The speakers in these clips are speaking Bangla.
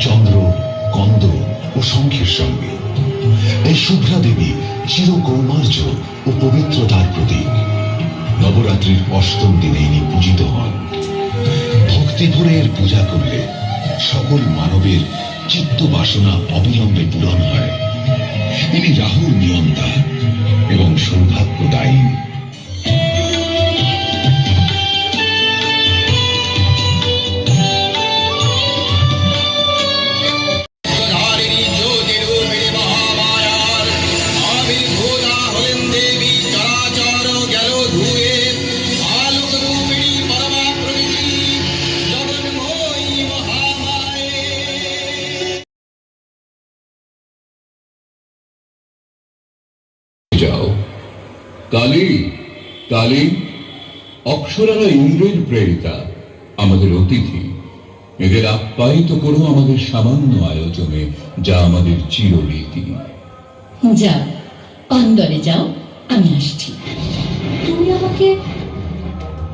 চন্দ্র, কন্দ ও শঙ্খের সঙ্গে। এই শুভ্রা দেবী চির কৌমার্য ও পবিত্রতার প্রতীক। নবরাত্রির অষ্টম দিনে ইনি পূজিত হন। ভক্তি ভরে এর পূজা করলে সকল মানবের চিত্ত বাসনা অবিলম্বে পূরণ হয়। ইনি রাহুর নিয়ন্তা এবং সৌভাগ্যদায়িনী। যাও কালী, কালী অপ্সরারা ইন্দ্রের প্রেরিতা, আমাদের অতিথি। এদের আপ্যায়িত করো আমাদের সামান্য আয়োজনে, যা আমাদের চিররীতি। যাও, অন্দরে যাও, আমি আসছি। তুমি আমাকে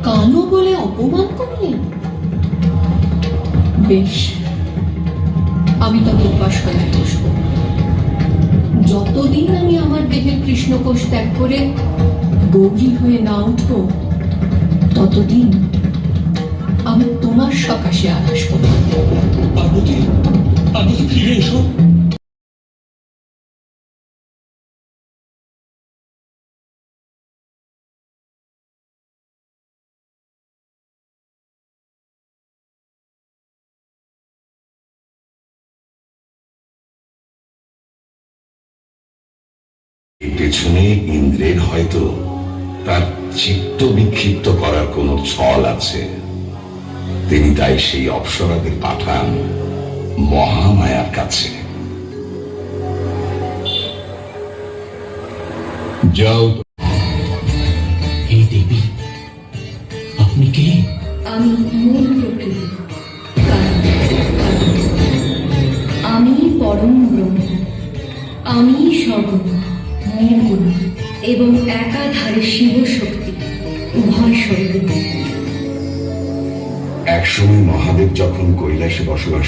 কালো বলে অপমান করলে? বেশ, আমি তবে উপাসনায় বসবো। যতদিন আমি আমার দেহের কৃষ্ণকোষ ত্যাগ করে গৌরী হয়ে না উঠবো, ততদিন আমি তোমার সকাশে আর আসবো না। পার্বতী, পার্বতী ফিরে এসো। পেছনে ইন্দ্রের হয়তো তার চিত্ত বিক্ষিপ্ত করার কোন ছল আছে। তিনি তাই সেই অপ্সরাদের পাঠান মহামায়ার কাছে। যাও। এই দেবী, আপনি কে? আমি মূল প্রকৃতি, আমি পরম ব্রহ্ম, আমি সগুণ, নির্গুণ এবং একাধারে শিব শক্তি, উভয় স্বরূপ। একসময় মহাদেব যখন কৈলাসে বসবাস